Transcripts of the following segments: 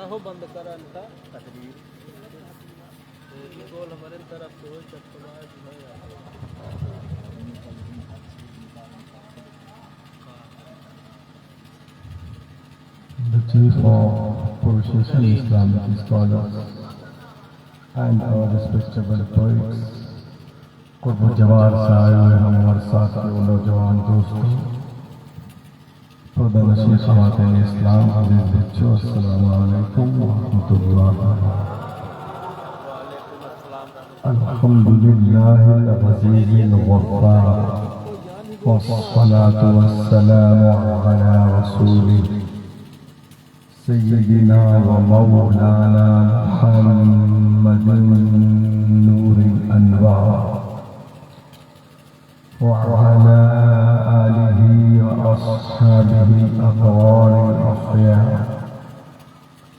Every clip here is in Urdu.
ہو بند کرا تھا تقریر بول ہمارے طرف سے ہو The chief of Procession Islamic scholars and our respectable poets, قرب جوار سے آئے ہوئے ہم اور ساتھیوں نوجوان دوستوں، پردہ نشین خواتین اسلام، عزیز بچوں، السلام علیکم ورحمۃ اللہ۔ الحمدللہ العزیز الغفار، والصلاة والسلام على رسوله سيدنا ومولانا محمد نور الأنوار وعلى آله وأصحابه الأبرار الأخيار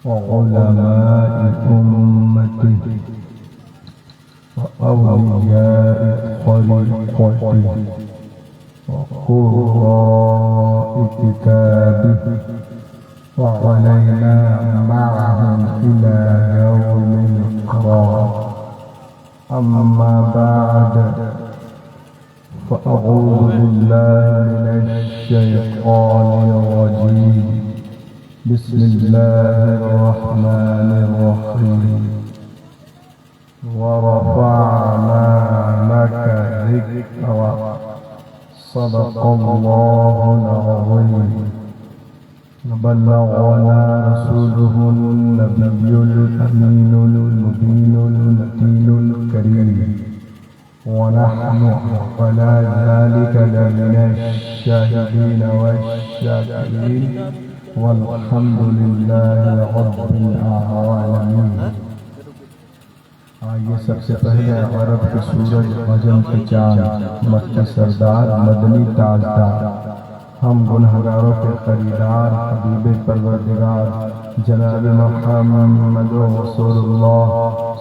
وعلماء أمته وأولياء طريقته وقراء كتابه وعلينا معهم إلى يوم القرار. أما بعد، فأعوذ بالله من الشيطان الرجيم. بسم الله الرحمن الرحيم. ورفعنا لك ذكرك. صدق الله العظيم. بلغنا رسوله النبي الأمين المبين المتين الكريم، ونحن على ذلك لمن الشاهدين والشاكرين، والحمد لله رب العالمين. آئیے سب سے پہلے عرب کے سورج، عجم کے چاند، مکی سردار، مدنی تاجدار، ہم گنہگاروں کے خریدار، حبیب پروردگار جناب محمد رسول اللہ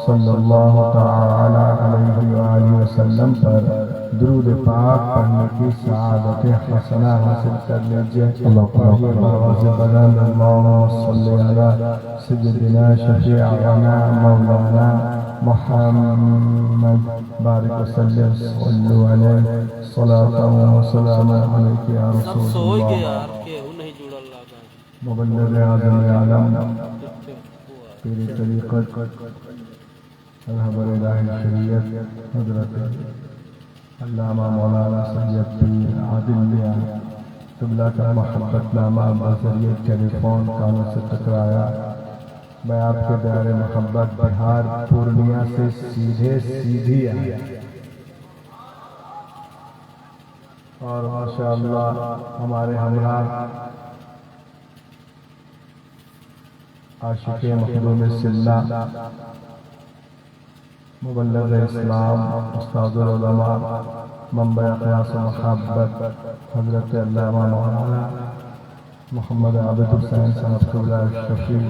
صلی اللہ تعالی علیہ وآلہ وسلم پر درود پاک پڑھنے کی سعادت حسنہ حاصل کر لیجئے۔ اللہم صلی علی سیدنا شفیعنا مولانا محمد بارک وسلم صلو علیہ صلاة و سلام علیک یا رسول اللہ۔ مبلغ اعظم عالم، پیر طریقت، رہبر الہی شریعت حضرت علامہ مولانا سید پیر عادل میاں قبلہ کا محبت نامہ بذریعہ ٹیلی فون کانوں سے ٹکرایا۔ میں آپ کے دائرے محبت بہار پورنیہ سے سیدھی آیا، اور ماشاءاللہ ہمارے ہمراہ عاشق مخدوم سلہ، مبلغ اسلام، استاد العلماء، منبع قیاس و محبت حضرت علامہ مولانا محمد عابد حسین صاحب قبلہ شفیع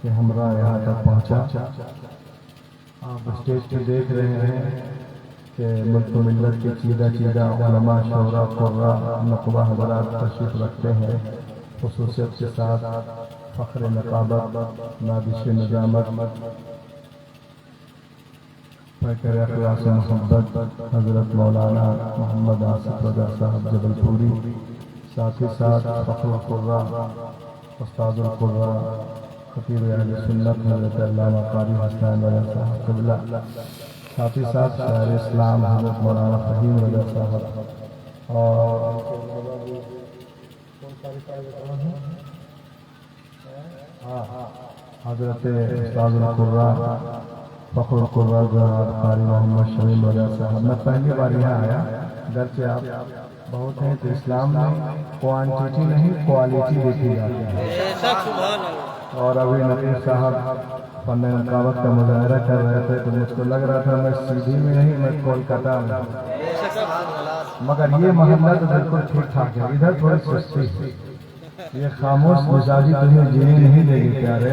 کہ ہمراہ یہاں تک پہنچا۔ آپ اسٹیج پہ دیکھ رہے ہیں کہ ملک و ملت کے چیدہ علماء، شعراء، قراء، نقبہ حضرات تشریف رکھتے ہیں۔ خصوصیت کے ساتھ فخر نقابت، نادش نظامت، پیکر اخلاص محبت حضرت مولانا محمد آصف رضا صاحب جبل پوری، ساتھ ہی ساتھ فخر القراء، استاد القراء، خطیب اہل سنت حضرت علامہ قاری حسین رضا صاحب قبلہ، ساتھ ہی ساتھ شاعر اسلام حضرت مولانا فہیم رضا صاحب، اور حضرت استاد القراء فخر القراء جناب قاری محمد شمیم رضا صاحب۔ میں پہلی بار یہاں آیا، گرچہ آپ بہت ہیں، تو اسلام میں کوانٹیٹی نہیں کوالٹی دیکھی جاتی ہے۔ اور ابھی نقیب صاحب فن نقابت کا مظاہرہ کر رہے تھے تو مجھ کو لگ رہا تھا میں سیدھی میں نہیں، میں کولکاتہ میں، مگر یہ محلہ تو بالکل ٹھیک ٹھاک ہے، ادھر تھوڑی سستی، یہ خاموش مزاجی تمہیں جینے نہیں دے گی پیارے،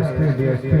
SP DSP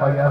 FIR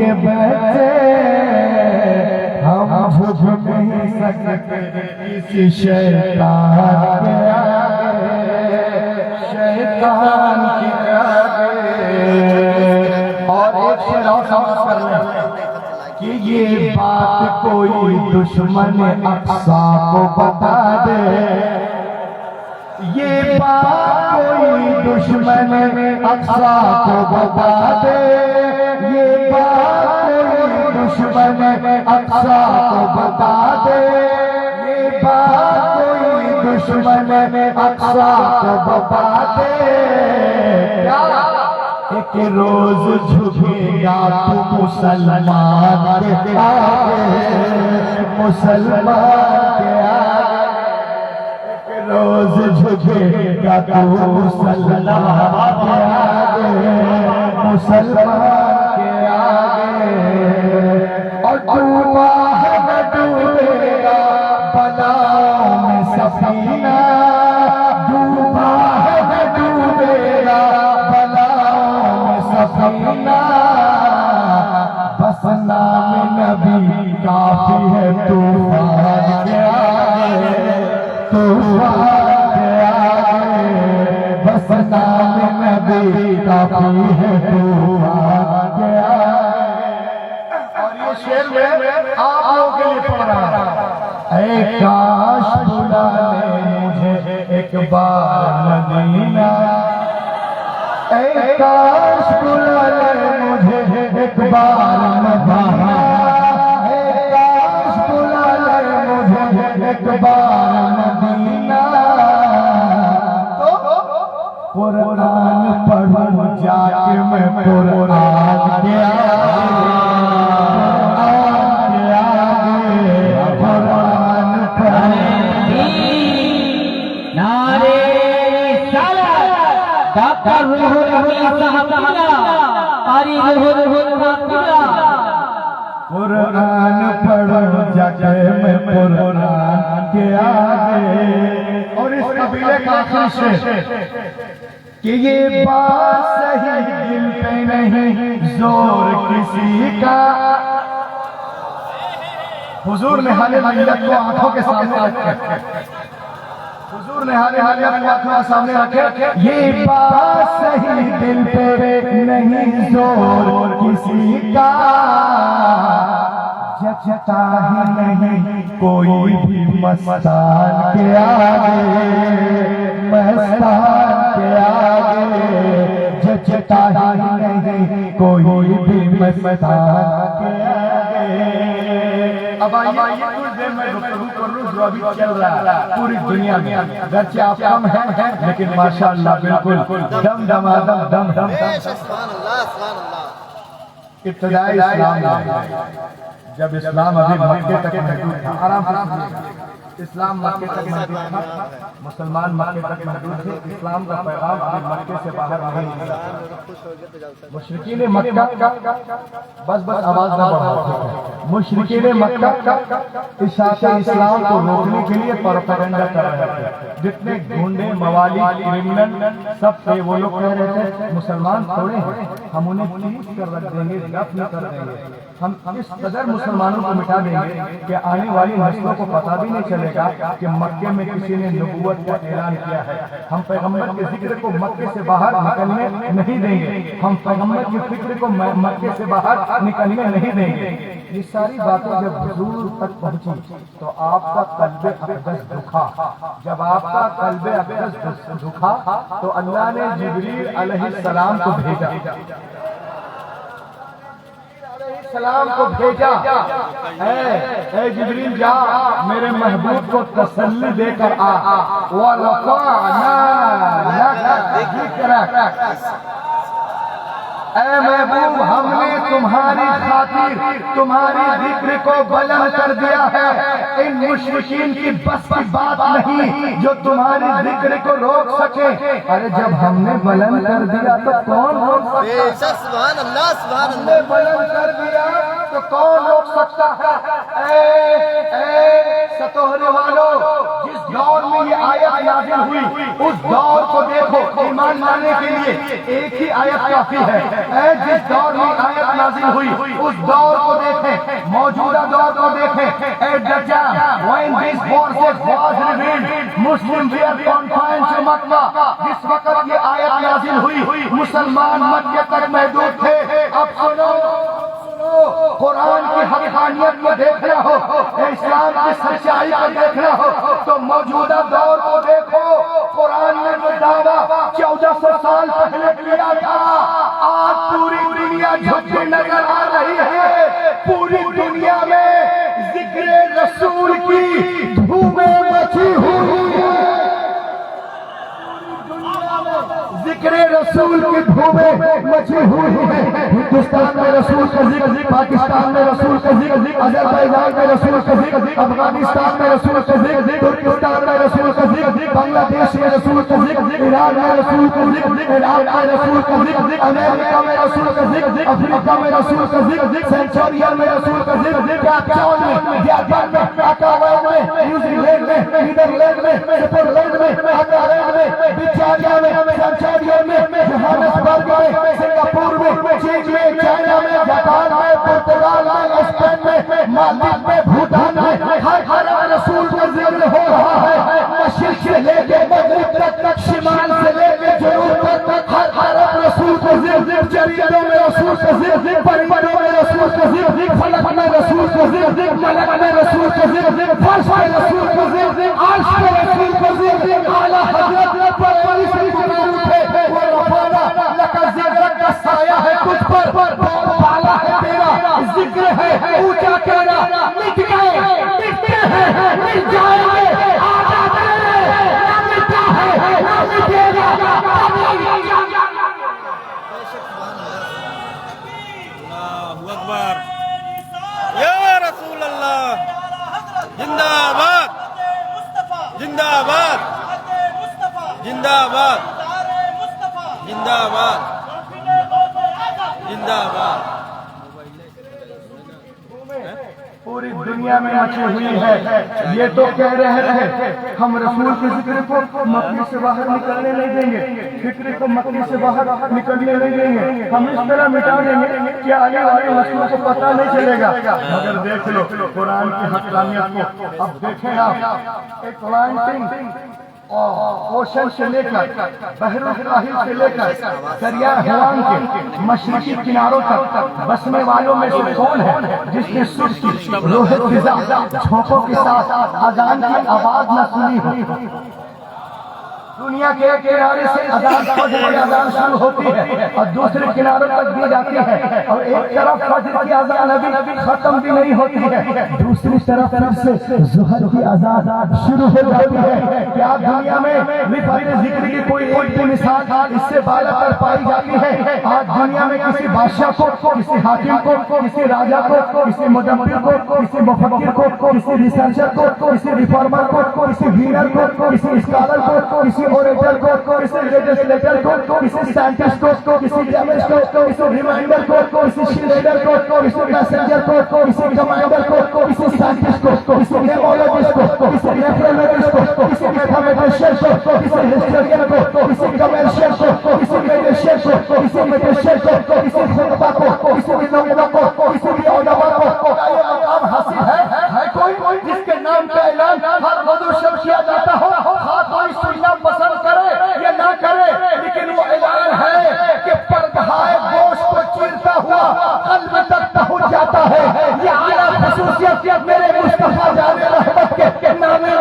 کے بیٹھے ہم جھک نہیں سکتے کسی شیطان کے آگے، شیطان کے آگے۔ اور ایک شعر اور سمجھ کر لیں کہ یہ بات کوئی دشمن اقصی کو بتا دے، یہ بات کوئی دشمن اقصی کو بتا دے، یہ بات کوئی دشمن اقصی کو بتا دے، یہ بات کوئی دشمن اقصی کو بتا دے۔ ایک روز جھکے گا تو مسلمان کے آگے، مسلمان کے آگے، ایک روز جھکے گا تو مسلمان کے آگے، مسلمان کے آگے۔ اور ڈوبا ہے نہ ڈوبے گا بلاؤں میں سفینہ، ڈوبا ہے نہ ڈوبے گا سفینہ، بس نام نبی کافی ہے طوفان کے آگے، طوفان کے آگے، بس نام نبی کافی ہے طوفان کے آگے۔ اور یہ شعر میں آپ لوگوں کے لیے پڑھ رہا ہے، اے کاش بلا لے مجھے ایک بار مدینہ، اے کاش بلا لے مجھے ایک بار مدینہ، اے کاش بلا لے مجھے ایک بار مدینہ، قرآن پڑھوں جا کے میں قرآن کے آگے، قرآن کے آگے، قرآن پڑھوں۔ نعرے رسالت ڈاکٹر روح الامین صاحب قاری روح الحافظ، قرآن پڑھوں جا کے میں قرآن کے آگے۔ اور اس قبیلے کا آخری شعر کہ یہ بات صحیح دل پہ نہیں زور کسی کا، حضور نے حال ملت کو آنکھوں کے سامنے رکھے، حضور نے حال ملت کو آنکھوں کے سامنے رکھے، یہ بات صحیح دل پہ نہیں زور کسی کا، جچتا ہی نہیں کوئی بھی مستان کے آگے، مستان کے آگے، جچتا ہی نہیں کوئی بھی مستان کے آگے۔ اب آئیے کچھ دیر میں گفتگو کر لوں جو ابھی چل رہا ہے پوری دنیا میں، گرچہ آپ کم ہیں لیکن ماشاءاللہ بالکل دم دم آدم دم دم۔ ابتدائی اسلام جب اسلام ابھی مکے تک محدود تھا، آرام سے سنیے، اسلام مکے تک محدود تھا، مسلمان مکے تک محدود تھے، اسلام کا پیغام ابھی مکے سے باہر نہیں نکلا تھا۔ مشرکین مکہ بس آواز نہ بڑھاؤ، مشرکین مکہ اشاعت اسلام کو روکنے کے لیے پروپیگنڈا کر رہے تھے، جتنے گھنڈے موالی کرمنل سب تھے، وہ لوگ کہہ رہے تھے مسلمان تھوڑے ہیں، ہم انہیں پیس کر رکھ دیں گے، دفن کر دیں گے، ہم اس قدر مسلمانوں کو مٹا دیں گے کہ آنے والی نسلوں کو پتہ بھی نہیں چلے گا کہ مکے میں کسی نے نبوت کا اعلان کیا ہے۔ ہم پیغمبر کے ذکر کو مکے سے باہر نکلنے نہیں دیں گے، ہم پیغمبر کی فکر کو مکے سے باہر نکلنے نہیں دیں گے۔ یہ ساری باتیں جب حضور تک پہنچی تو آپ کا قلب اقدس دکھا، جب آپ کا قلب اقدس دکھا تو اللہ نے جبریل علیہ السلام کو بھیجا، السلام کو بھیجا، اے جبریل جا میرے محبوب کو تسلی دے کر آ، وَرَفَعْنَا لَكَ ذِكْرَكَ، اے محبوب ہم نے تمہاری خاطر تمہاری ذکر کو بلند کر دیا ہے، ان مشرکین کی بس کی بات نہیں جو تمہاری ذکر کو روک سکے۔ ارے جب ہم نے بلند کر دیا تو کون روک سکتا ہے؟ سبحان اللہ سبحان ہم نے بلند کر دیا تو کون روک سکتا ہے؟ اے ستوہرے والوں، جس دور میں یہ آیت نازل ہوئی اس دور کو دیکھو، ایمان لانے کے لیے ایک ہی آیت کافی ہے۔ اے جس دور میں آیت نازل ہوئی اس دور کو دیکھیں، موجودہ دور کو دیکھیں۔ At the time when this verse was revealed, Muslims were confined to Makkah. جس وقت یہ آیت نازل ہوئی مسلمان مکہ تک محدود تھے۔ اب سنو قرآن کی حقانیت کو دیکھنا ہو، اسلام کی سچائی کو دیکھنا ہو تو موجودہ دور کو دیکھو۔ قرآن نے جو دعویٰ 1400 سال پہلے کیا تھا آج پوری دنیا جھوٹی نظر آ رہی ہے۔ پوری دنیا میں ذکر رسول کی دھومیں مچی ہوئی ہیں، ذکر رسول کی دھومیں مچی ہوئی ہیں۔ ہندوستان میں رسول کا ذکر، پاکستان میں رسول کا ذکر، آذربائیجان میں رسول کا ذکر، افغانستان میں رسول کا ذکر، ترکستان میں رسول کا ذکر، بنگلہ دیش میں رسول کا ذکر، ایران میں رسول کا ذکر، عراق میں رسول کا ذکر، امریکہ میں رسول کا ذکر، افریقہ میں رسول کا ذکر، سینچوریا میں رسول کا ذکر، کیپٹاؤن میں، جاپان میں، اکاوان میں، نیوزی لینڈ میں، نیدرلینڈ میں، سوئٹزرلینڈ میں، ہالینڈ میں، بریٹانیہ میں، سینچوریا میں، جوہانسبرگ میں، سنگاپور میں، چین میں، چائنا میں، جاپان میں، پرتگال میں، اسپین میں، مالدیپ میں، بھوٹان میں، ہر رسول کا ذکر ہو رہا ہے۔ مشرق سے لے کے مغرب تک، شمال سے لے کے جنوب تک، ہر رسول کا ذکر، چریدوں میں رسول کا ذکر، پرندوں میں رسول کا ذکر، فلک میں رسول کا ذکر، ملک میں رسول کا ذکر، فرش میں رسول کا ذکر، عرش میں رسول کا ذکر، اعلیٰ حضرت پر کا سایہ ہے تجھ پر، بالا ہے تیرا ذکر ہے اونچا تیرا، مٹ گئے مٹتے ہیں مٹ جائیں گے، آجا تیرے نہ مٹا ہے نہ مٹے گا۔ اللہ اکبر، یا رسول اللہ، زندہ باد زندہ باد زندہ باد زندہ باد زندہ باد۔ پوری دنیا میں مچی ہوئی ہے۔ یہ تو کہہ رہے تھے ہم رسول کے ذکر کو مکے سے باہر نکلنے نہیں دیں گے، فکر کو مکے سے باہر نکلنے نہیں دیں گے، ہم اس طرح مٹا دیں گے کہ آنے والے نسلوں کو پتہ نہیں چلے گا۔ مگر دیکھ لو قرآن کی حقانیت کو، اب دیکھیں آپ ایک لائن اوشن سے لے کر بحر الساحل سے لے کر دریا ہیوان کے مشرقی کناروں تک بسنے والوں میں سے کون ہے جس نے سر کی روح فضا جھونکوں کے ساتھ اذان کی آواز نہ سنی ہو؟ دنیا کے ایک کنارے سے اذان شروع ہوتی ہے اور دوسرے کناروں تک دی جاتی ہے، اور ایک طرف فجر کی اذان ابھی ختم بھی نہیں ہوتی ہے، دوسری طرف سے ظہر کی اذان شروع ہو جاتی ہے۔ کیا دنیا میں رفعت ذکر کی کوئی ایک بھی مثال اس سے بالا پر پائی جاتی ہے؟ آج دنیا میں کسی بادشاہ کو، کسی حاکم کو، کسی راجہ کو، کسی مدبر کو، کسی مفکر کو، کسی ریسرچر کو، کسی ریفارمر کو، کسی وینر کو، کسی اسکالر کو، کسی اوریٹر کو، کسی لیجسلیٹر کو، کسی سائنٹسٹ کو، کسی کیمسٹ کو، کسی ریمائنڈر کو، کسی شیلڈر کو، کسی میسنجر کو، کسی کمانڈر کو، کسی سائنٹسٹ کو، کسی نیمولوجسٹ کو، کسی نیفرولوجسٹ کو، کسی میتھمیٹیشین کو، کسی ہسٹورین کو، کسی کمرشین کو، کسی میڈیشین کو، کسی میڈیشین کو، کسی خطبہ کو، کسی علماء کو، کسی علماء کو۔ یہ مقام حاصل ہے کوئی جس کے نام کا اعلان ہر وضو شب کیا جاتا ہو، کوئی سننا پسند کرے یا نہ کرے، لیکن وہ اعلان ہے کہ پرگہائے گوشت کو چیرتا ہوا قلب تک پہنچ جاتا ہے۔ یہ اعلیٰ خصوصیت میرے مصطفیٰ جان رحمت کے نامی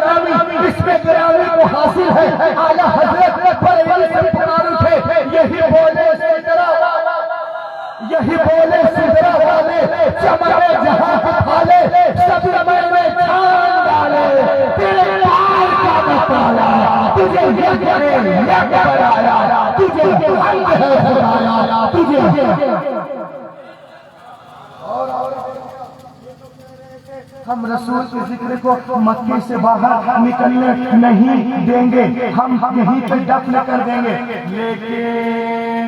اسم گرامی کو حاصل ہے۔ اعلیٰ حضرت پر علی سے پکار اٹھے، یہی بولے سدرا والے چمڑے جہاں کھالے، سب میں چھان ڈالے، تیرے پار کا مطالعہ تجھے یہ کرے یا کرایا، تجھے پسند ہے خدایا، تجھے ہم رسول کے ذکر کو مکے سے باہر نکلنے نہیں دیں گے، ہم یہیں پہ دفن کر دیں گے۔ لیکن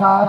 7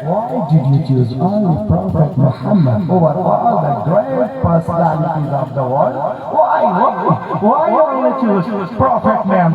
Why did you choose only Prophet Muhammad over all the great personalities of the world? Why only choose Prophet name?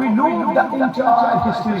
We look the entire history,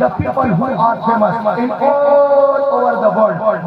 The people who are famous in all over the world,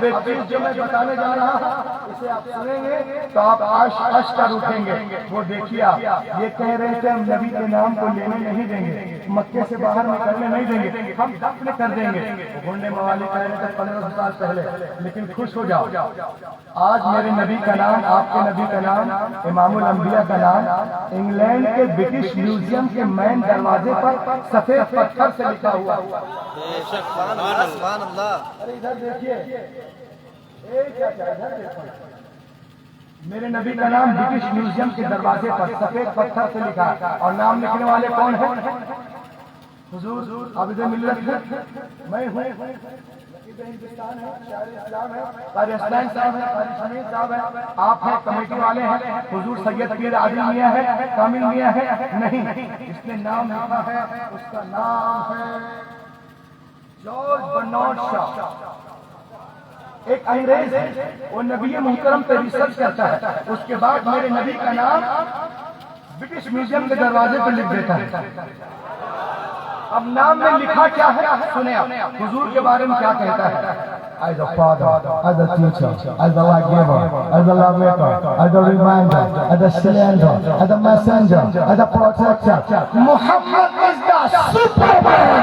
اب ایک چیز جو میں بتانے جا رہا ہوں اسے آپ سنیں گے تو آپ عش کر اٹھیں گے. وہ دیکھیے آپ یہ کہہ رہے تھے ہم نبی کے نام کو لینے نہیں دیں گے, مکے سے باہر نکلنے نہیں دیں گے, ہم دفن کر دیں گے. گھوڑنے موالے کہہ رہے تھے 1500 سال پہلے. لیکن خوش ہو جاؤ, آج میرے نبی کا نام, آپ کے نبی کا نام, امام الانبیاء کا نام انگلینڈ کے برٹش میوزیم کے مین دروازے پر سفید پتھر سے لکھا ہوا. بے شک سبحان اللہ سبحان اللہ. ارے ادھر دیکھیے, میرے نبی کا نام برٹش میوزیم کے دروازے پر سفید پتھر سے لکھا ہے. اور نام لکھنے والے کون ہیں؟ حضور عابد ملت ہے, میں ہوں, ہندوستان ہے, شاعر اسلام ہے, قاری اسلام صاحب ہے, قاری شمیم صاحب ہے, آپ ہیں, کمیٹی والے ہیں. حضور سید پیر عادل میاں ہے, کامل میاں ہے نہیں, اس نے نام لکھا ہے, اس کا نام ہے جارج برنارڈ شاہ. ایک انگریز ہے, وہ نبی محترم پہ ریسرچ کرتا ہے. اس کے بعد میرے نبی کا نام برٹش میوزیم کے دروازے پہ لکھ دیتا ہے. اب نام میں لکھا کیا ہے سنیں آپ, حضور کے بارے میں کیا کہتا ہے. As a father, as a teacher, as a light giver, as a love maker, as a reminder, as a cylinder, as a messenger, as a protector. Muhammad is the Superman.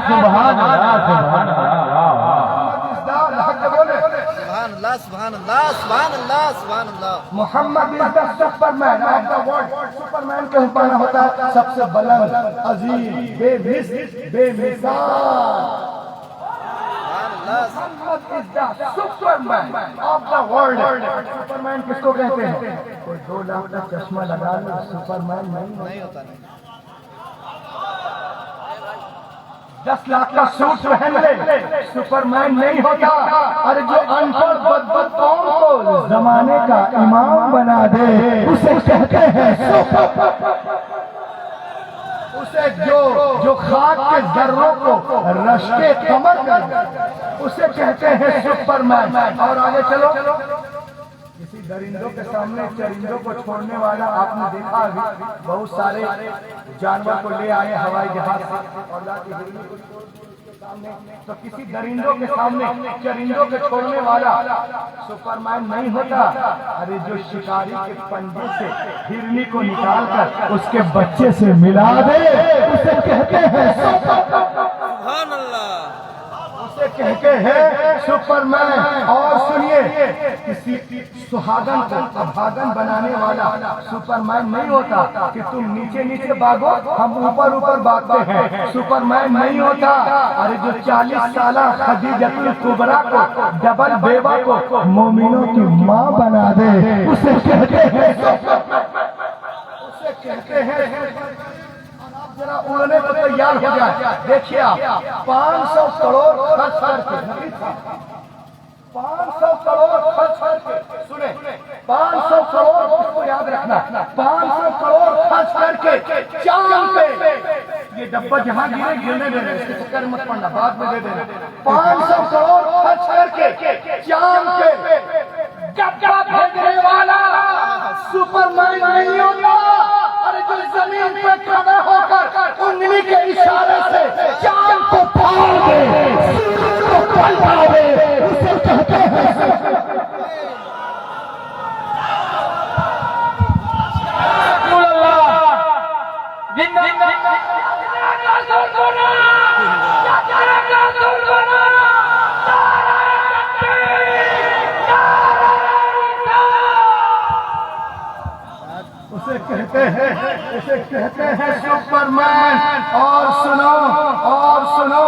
سبحان اللہ سبحان اللہ. سبحان اللہ سبحان اللہ سبحان اللہ سبحان اللہ. محمد is the Superman of the world. Superman کا معنی ہوتا ہے سب سے بلند, عظیم, بے مثل, بے مثال. محمد is the Superman of the world. Superman کس کو کہتے ہیں؟ کوئی 2 لاکھ کا چشمہ لگا لو, سپرمین نہیں ہوتا. نہیں 10 لاکھ کا سوٹ پہن لے, سپرمین نہیں ہوتا. اور جو ان پڑھ بدبخت قوم کو زمانے کا امام بنا دے اسے کہتے ہیں اسے جو خاک کے ذروں کو رش کے کمر کر دے اسے کہتے ہیں سپرمین. اور آگے چلو, کسی درندوں کے سامنے چرندوں کو چھوڑنے والا آپ نے دیکھا ابھی بہت سارے جانور کو لے آئے ہوائی جہاز سے اور لا کے ہرنی کو چھوڑ دیا اس کے سامنے. تو کسی درندوں کے سامنے چرندوں کے چھوڑنے والا سپرمین نہیں ہوتا. ارے جو شکاری کے پنجے سے ہرنی کو نکال کر اس کے بچے سے ملا دے اسے کہتے ہیں سبحان اللہ. اسے کہتے ہیں سپرمین. اور سنیے, کسی سہاگن کو ابھاگن بنانے والا سپرمین نہیں ہوتا کہ تم نیچے نیچے بھاگو ہم اوپر اوپر بھاگتے ہیں, سپرمین نہیں ہوتا. ارے جو 40 سالہ خدیجۃ الکبریٰ کو ڈبل بیوہ کو مومنوں کی ماں بنا دے اسے کہتے ہیں اسے کہتے ہیں. ذرا اڑنے کو تیار ہو جائے. دیکھیے آپ 500 کروڑ خرچ کر کے 500 کروڑ خرچ کر کے سنیں 500 کروڑ اس کو یاد رکھنا 500 کروڑ خرچ کر کے چاند پہ یہ ڈبہ جہاں گرنے دینے اس کے چکر مت پڑنا بعد میں دے دینا. 500 کروڑ خرچ کر کے چاند پہ ڈبہ بھیجنے والا سپرمین نہیں ہوتا. ارے جو زمین پہ کھڑا ہو کر انگلی کے اشارے سے چاند کو پھاڑ دے سورج کو پلٹا دے اسے کہتے ہیں اسے کہتے ہیں سپرمین. اور سنو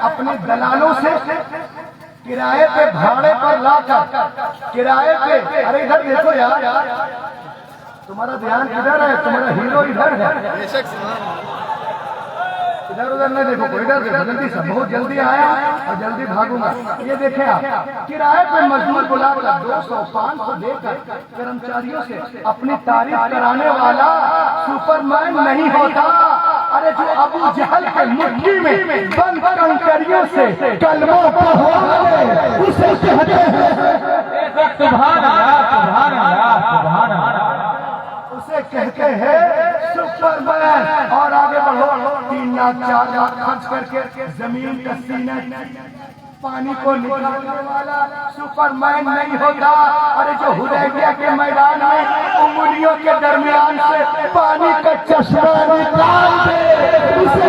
اپنے دلالوں سے کرائے پہ بھاڑے پر لا کر کرائے پہ. ارے ادھر دیکھو یار, تمہارا دھیان کدھر ہے؟ تمہارا ہیرو ادھر ہے. بے شک سبحان اللہ. ادھر ادھر نہ دیکھو, ادھر دیکھو, جلدی سے, بہت جلدی آیا اور جلدی بھاگوں گا. یہ دیکھیں آپ کرائے پہ مزدور بلا کر 200 500 لے کر کرمچاریوں سے اپنی تعریف کرانے والا سپرمین نہیں ہوتا. ارے جو ابو جہل کے مٹھی میں بند کنکریوں سے کلمہ پڑھوانے اسے کہتے ہیں سبحان اللہ سبحان اللہ سبحان اللہ. اسے کہتے ہیں سپرمین. اور آگے بڑھو, 3 لاکھ 4 لاکھ خرچ کر کے زمین کا سینہ پانی کو نکالنے والا سپر مین نہیں ہوتا. ارے جو حدیبیہ کے میدان میں انگلیوں کے درمیان سے پانی کا چشمہ نکال دے اسے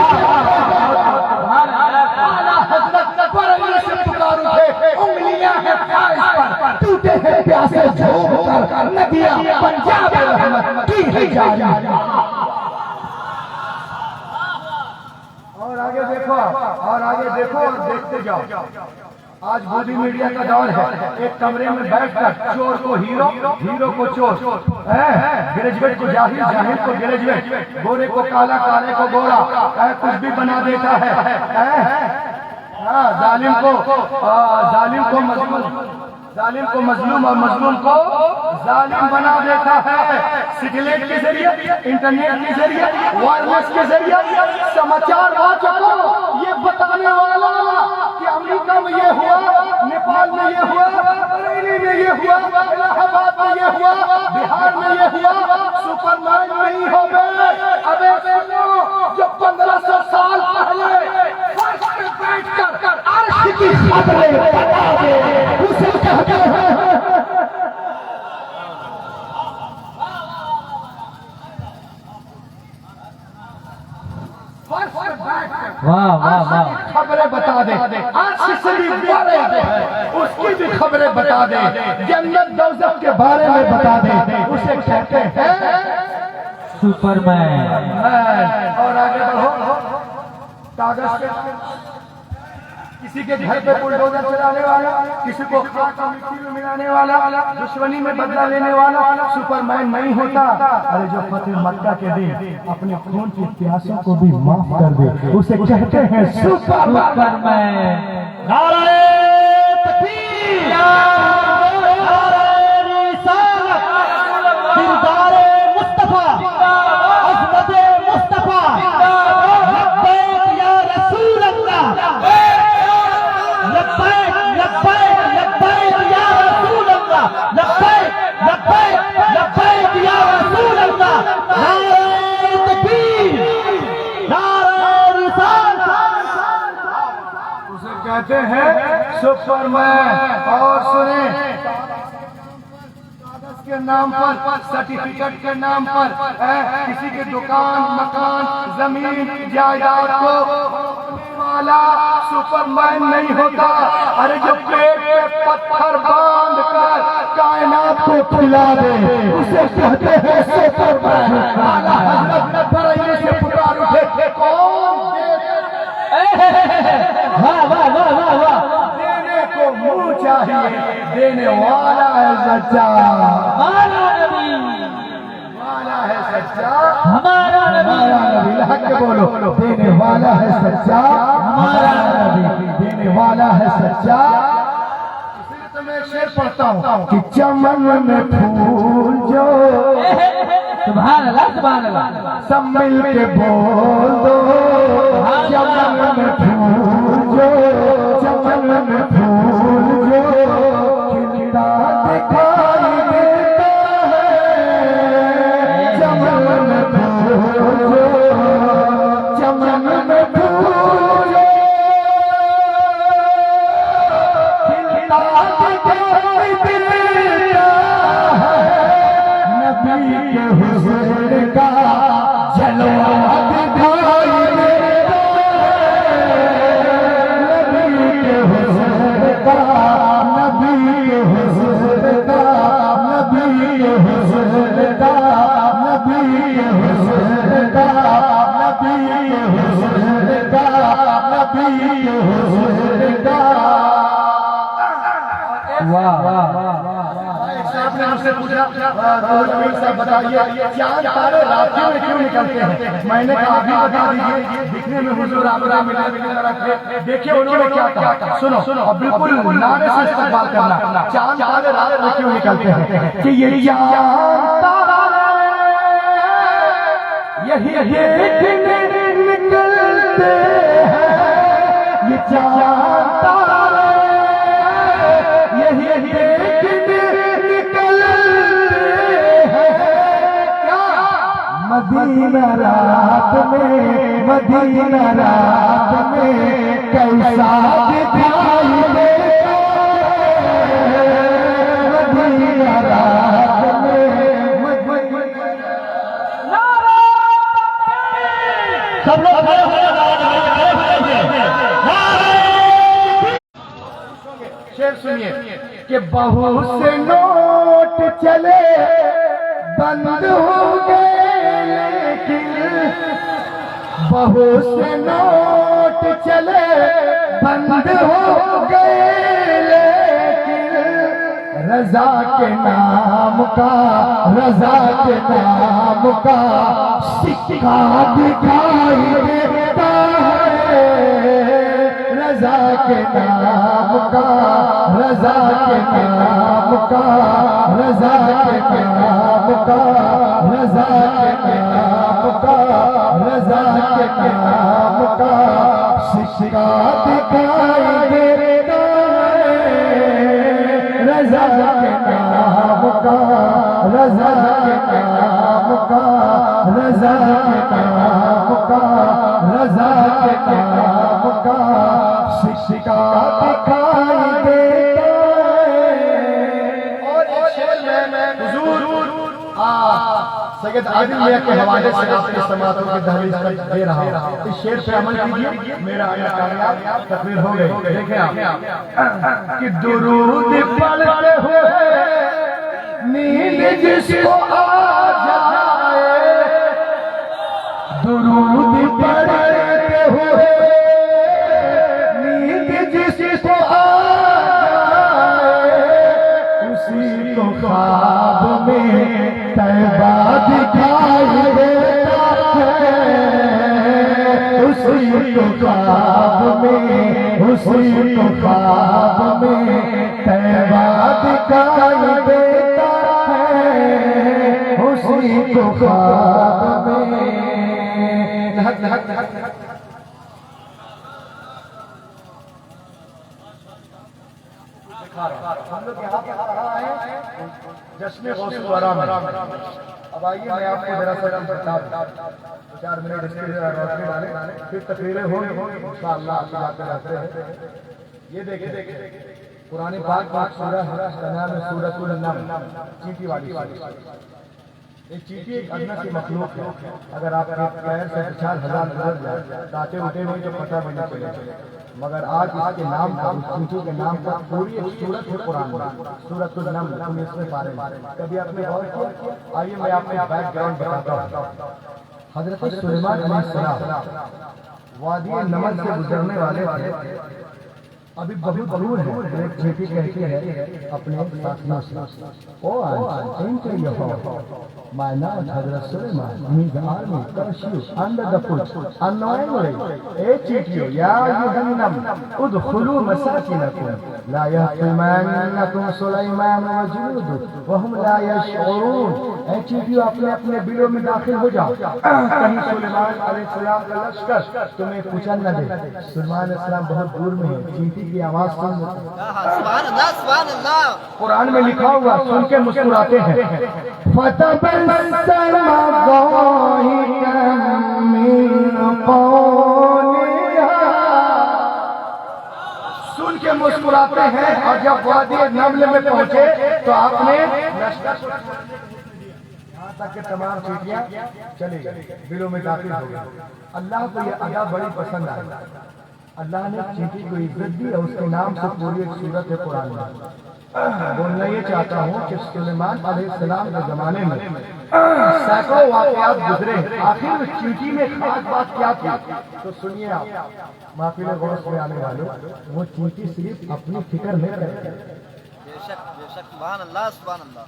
اعلیٰ حضرت پرندے سے پکار اٹھے. انگلیاں ہیں فائز پر, ٹوٹے ہیں پیاسے جھوم کر, ندیاں پنجاب رحمت کی ہے جاری. اور آگے دیکھو اور دیکھتے جاؤ. آج مودی میڈیا کا دور ہے. ایک کمرے میں بیٹھ کر چور کو ہیرو, ہیرو کو چور, گریجویٹ کو جاہل, جاہل کو گریجویٹ, گورے کو کالا, کالے کو گورا, کچھ بھی بنا دیتا ہے. ظالم کو مظلوم اور مظلوم کو ظالم بنا دیتا ہے. سیٹلائٹ کے ذریعے, انٹرنیٹ کے ذریعے, وائرلیس کے ذریعے سماچار آ چکا یہ بتانے والا کہ امریکہ میں یہ ہوا, نیپال میں یہ ہوا, بریلی میں یہ ہوا, الہ آباد میں یہ ہوا, بہار میں یہ ہوا. سپر مین نہیں ہو گئے. ابے سنو, جو 1500 سال پہلے فرش پہ بیٹھ کر عرش کی خبریں بتا دے اسے کہتے ہیں. واہ واہ واہ, خبریں بتا دے, عرش سے بھی بڑے اس کی بھی خبریں بتا دے, جنت دوزخ کے بارے میں بتا دے اسے کہتے ہیں سپر مین. اور آگے بڑھو. کاغذ کے کسی کے گھر پہ بلڈوزر چلانے والا, کسی کو خاک اور مٹی میں ملانے والا, دشمنی میں بدلہ لینے والا سپر مین نہیں ہوتا. ارے جو فتح مکہ کے دن اپنے خون کی پیاسوں کو بھی معاف کر دے اسے کہتے ہیں سپر مین. نعرہ تکبیر, نعرہ رسالت, دیدار مصطفیٰ, عظمت مصطفیٰ, لبیک یا رسول اللہ, لبیک لبیک لبیک یا رسول اللہ, لبیک لبیک لبیک یا رسول اللہ. نعرہ تکبیر, نعرہ رسالت. اسے کہتے ہیں سپر مین. اور سنیں, کاغذ کے نام پر, سرٹیفکیٹ کے نام پر کسی کے دکان, مکان, زمین, جائیداد کو والا سپر مین نہیں ہوتا. ارے جو پیٹ پہ پتھر باندھ کر کائنات کو کھلا دے اسے کہتے ہیں سپر مین. اعلیٰ حضرت بریلی سے پکار اٹھے, کون واہ واہ واہ واہ واہ, دینے کو منہ چاہیے, دینے والا ہے سچا, ہمارا نبی, والا ہے سچا, ہمارا ہمارا نبی, نبی. حق کے بولو, دینے والا ہے سچا, ہمارا نبی, دینے والا ہے سچا. اس لیے تو میں ایک شعر پڑھتا ہوں کہ چمن میں پھول جو سبحان اللہ سبحان اللہ, سب مل کے بول دو, چمن میں پھول جو, چمن میں پھول جو کھلتا دکھائی دیتا ہے, چمن میں پھول جو, چمن میں پھول جو کھلتا دکھائی دیتا ہے, نبی کے حسن کا جلوہ دکھائی دیتا ہے, نبی کے حسن کا, نبی کے حسن کا, نبی کے حسن کا, نبی کے حسن کا, نبی کے حسن کا, نبی کے حسن کا. واہ واہ واہ, صاحب نے ہم سے پوچھا, صاحب بتائیے چاند تارے راتوں میں کیوں نکلتے ہیں؟ میں نے کہا ابھی بتا دیجیے. دکھنے میں حضور آمدہ ملے, دیکھیے انہوں نے کیا کہا, سنو اور بالکل نعرے سے استقبال کرنا. چاند تارے رات میں کیوں نکلتے ہیں کہ یہ چاند تارے یہی دیکھنے نکلتے ہیں, یہ چاند تارے یہی دیکھنے نکلتے ہیں. کیا مدینہ رات میں، مدینہ رات میں کیسا دکھائی دیتا ہے، مدینہ رات میں سب لوگ شعر سنیے کہ بہت سے نوٹ چلے بند ہو گئے، لیکن بہت سے نوٹ چلے بند ہو گئے، لیکن رضا کے نام کا، رضا کے نام کا سکہ دکھائی دیتا ہے، رضا کے نام کا، رضا کے نام کا، رضا کے نام کا، رضا کے نام کا، رضا کے نام کا سکہ دکھائی دیتا ہے، رضا کے نام کا، رضا کے نام کا، رضا کے نام کا، رضا کے نام کا سکہ دکھائی دیتا ہے۔ اور شعر میں حضور سید عادل میاں کے حوالے سے آپ کی سماعتوں کی دہلیز تک دے رہا ہوں، اس شعر پہ عمل کیجیے، میرا آیا کامیاب تقریر ہو گئی۔ دیکھیں آپ کہ درود پڑھتے ہوئے نیند جس کو آ جائے، درود پڑھتے ہوئے نیند جس کو آ جائے، اسی کو خواب میں طیبہ دکھائی دیتا ہے، اسی کو خواب میں، اسی کو خواب میں طیبہ دکھائی دیتا ہے، اسی کو خواب میں۔ ہم لوگ یہاں پہ آ رہا ہے جشن غوث الورا میں۔ اب آئیے میں آپ کو ذرا سا بتا دوں، 4 منٹ اس کے ذرا روشنی ڈالیں، پھر تقریریں ہوں گی انشاءاللہ اللہ آپ کے رہتے ہیں۔ یہ دیکھیں قرآن پاک سورہ ہے، اس کا نام ہے سورۃ النمل، چینٹی والی سورہ۔ یہ چینٹی ایک ادنا سی مخلوق ہے، اگر آپ کے پیر سے 4000 گزر جائے، کانٹے اٹھے ہوئے تو پتہ بھی نہیں چلے، مگر آج اس کے نام پر، اس چینٹی کے نام پر پوری ایک سورت ہے قرآن میں، سورۃ النمل 19ویں پارے میں۔ کبھی آپ نے غور کیا؟ آئیے میں آپ کو بیک گراؤنڈ بتاتا ہوں۔ حضرت سلیمان علیہ السلام وادی نمل سے گزرنے والے تھے، ابھی بہت دور ہے، ایک چینٹی کہتی ہے اپنے ساتھیوں سے، او my name Hazrat Sulaiman, means the army, curse you under the foot, unknowingly, اے چیٹیو یا جہنم ادخلوا مساکنکم لا یحطمنکم سلیمان وجنودہ وهم لا یشعرون۔ اے چیٹیو اپنے اپنے بلوں میں داخل ہو جاؤ، کہیں سلیمان علیہ السلام کا لشکر تمہیں کچل نہ دے۔ سلیمان علیہ السلام بہت دور میں ہے، چیٹی کی آواز سن، سبحان اللہ سبحان اللہ، قرآن میں لکھا ہوا، سن کے مسکراتے ہیں۔ فَتَبَسَّمَ ضَاحِكًا مِّن قَوْلِهَا، سن کے مسکراتے ہیں، اور جب وادی نمل میں پہنچے تو آپ نے یہاں تک کہ تمام چیٹیاں چلی گئی، بلوں میں داخل ہو گئی۔ اللہ کو یہ ادا بڑی پسند آئی، اللہ نے چینٹی کو عزت دی اور اس کے نام سے پوری ایک سورت ہے قرآن میں۔ بولنا یہ چاہتا ہوں کہ سلیمان علیہ السلام کے زمانے میں سینکڑوں واقعات گزرے، آخر چینٹی میں خاص بات کیا تھی تو سنیے آپ محفل غوث میں آنے والے، وہ چینٹی صرف اپنی فکر میں کرتے ہیں، بے شک سبحان اللہ سبحان اللہ،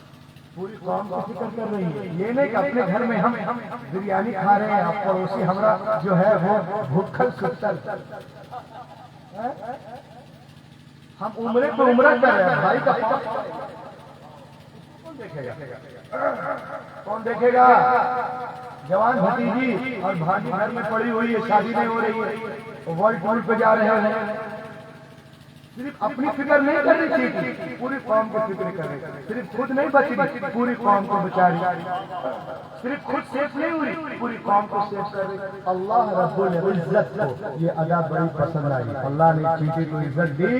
پوری قوم کی فکر کر رہی ہے۔ یہ نہیں کہ اپنے گھر میں ہم بریانی کھا رہے ہیں، آپ پڑوسی ہمارا جو ہے وہ بھوکھل ستر، ہم عمرے کو عمرہ کر رہے ہیں، بھائی کا کون دیکھے گا؟ کون دیکھے گا؟ جوان بھتیجی اور بھاجی گھر میں پڑی ہوئی ہے، شادی نہیں ہو رہی ہے، ورلڈ ٹور پہ جا رہے ہیں، صرف اپنی فکر نہیں کر رہی تھی، پوری قوم کی فکر کر رہی، صرف خود نہیں بچی پوری قوم کو بچا رہی، صرف خود سیف نہیں ہوئی پوری قوم کو سیف کر رہی۔ اللہ رب العزت کو یہ ادا بڑی پسند آئی، اللہ نے چینٹی کو عزت دی،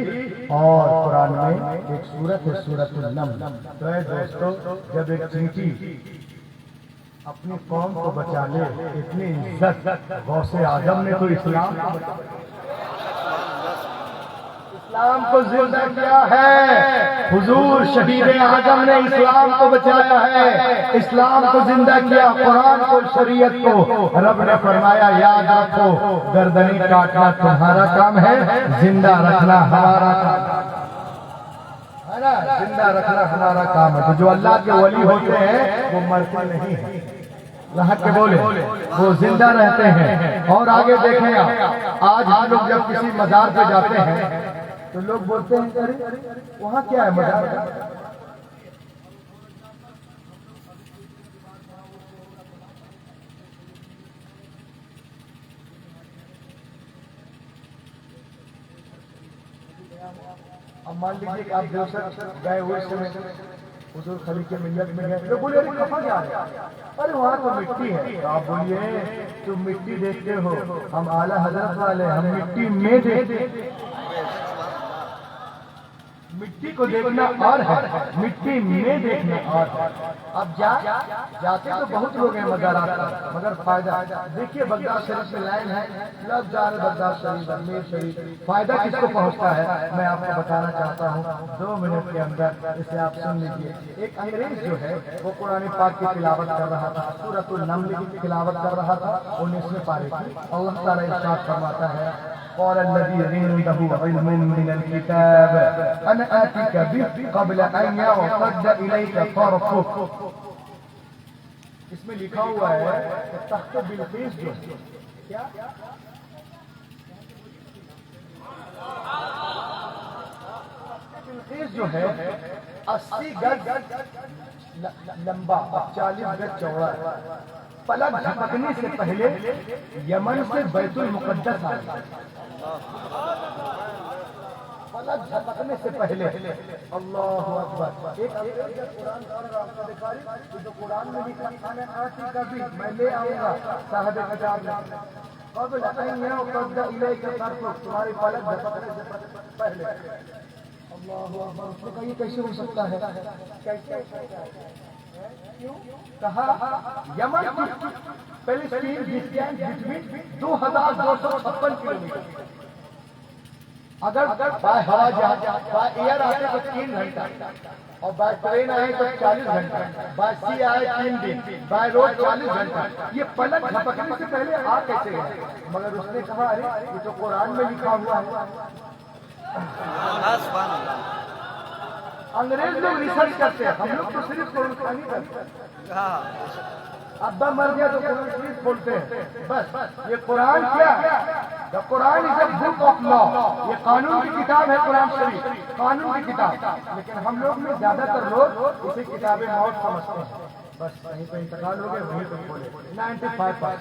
اور قرآن میں ایک سورت ہے سورت النمل۔ تو اے دوستو، جب ایک چینٹی اپنی قوم کو بچا لے، اتنی عزت غوث اعظم نے تو اسلام کو زندہ کیا ہے، حضور شہید اعظم نے اسلام کو بچایا ہے، اسلام کو زندہ کیا، قرآن کو، شریعت کو۔ رب نے فرمایا یاد رکھو، گردنیں کاٹنا تمہارا کام ہے، زندہ رکھنا ہمارا کام ہے نا، زندہ رکھنا ہمارا کام ہے۔ تو جو اللہ کے ولی ہوتے ہیں وہ مرتے نہیں ہیں، حق کے بولے، وہ زندہ رہتے ہیں۔ اور آگے دیکھیں آپ، آج ہم لوگ جب کسی مزار پہ جاتے ہیں تو لوگ بولتے ہیں وہاں کیا ہے مزار؟ اب مان لیجیے کہ آپ دیوسر گئے ہوئے سے حضور خلیق ملت میں گئے، لوگ بولے ارے کہاں جا رہے ہیں؟ ارے وہاں تو مٹی ہے۔ تو آپ بولیے تم مٹی دیکھتے ہو، ہم اعلیٰ حضرت والے، ہم مٹی میں دیکھتے ہیں۔ مٹی کو دیکھنا اور ہے، مٹی میں دیکھنا اور ہے۔ اب جاتے تو بہت لوگ ہیں مزارات پر، مگر فائدہ دیکھیے بغداد شریف میں لائن ہے، لوگ جا رہے بغداد شریف، امیر شریف، فائدہ کس کو پہنچتا ہے؟ میں آپ کو بتانا چاہتا ہوں 2 منٹ کے اندر، اسے آپ سن لیجیے۔ ایک انگریز جو ہے وہ قرآن پاک کی تلاوت کر رہا تھا، سورۃ النمل کی تلاوت کر رہا تھا، 19ویں پارے کی۔ اللہ تعالیٰ ارشاد فرماتا ہے قال الذي عنده علم من الكتاب انا آتيك به قبل ان يرتد اليك طرفك۔ اس میں لکھا ہوا ہے کہ تخت بلقیس جو کیا بلقیس جو ہے 80 گز لمبا، 40 گز چوڑا ہے۔ پلک جھپکنے سے پہلے یمن سے بیت المقدس آیا، پلک جھپکنے سے پہلے۔ اللہ اکبر۔ ایک قرآن جو قرآن میں لکھا کھانے آتی کبھی میں لے آؤں گا، صاحب کتاب نے قبل ان يرتد اليك طرفك، تمہاری پلک جھپکنے سے پہلے۔ اللہ اکبر۔ اس نے کہا یہ کیسے ہو سکتا ہے؟ کیسے ہو سکتا ہے؟ کہا یمن کی فلسطین ڈسٹینس بٹوین 2256 کلومیٹر، اگر بائی ہوا جہاز، بائی ایئر آئے تو 3 گھنٹہ، اور بائی ٹرین آئے تو 40 گھنٹہ، بائی سی آئے 3 دن، بائی روڈ 40 گھنٹہ۔ یہ پلک جھپکنے سے پہلے آ کیسے گئے؟ مگر اس نے کہا ارے یہ تو قرآن میں لکھا ہوا ہے۔ سبحان اللہ۔ انگریز لوگ ریسرچ کرتے ہیں، ہم لوگ تو صرف قرآن خوانی کرتے ہیں۔ ابا مر گیا تو قرآن شریف کھولتے ہیں، بس۔ یہ قرآن کیا ہے؟ دا قرآن از اے بک آف لا، یہ قانون کی کتاب ہے قرآن شریف، قانون کی کتاب۔ لیکن ہم لوگ میں زیادہ تر لوگ اسے کتاب موت سمجھتے ہیں، بس وہیں پہ انتقال ہو گئے، وہیں پہ کھولے 95%۔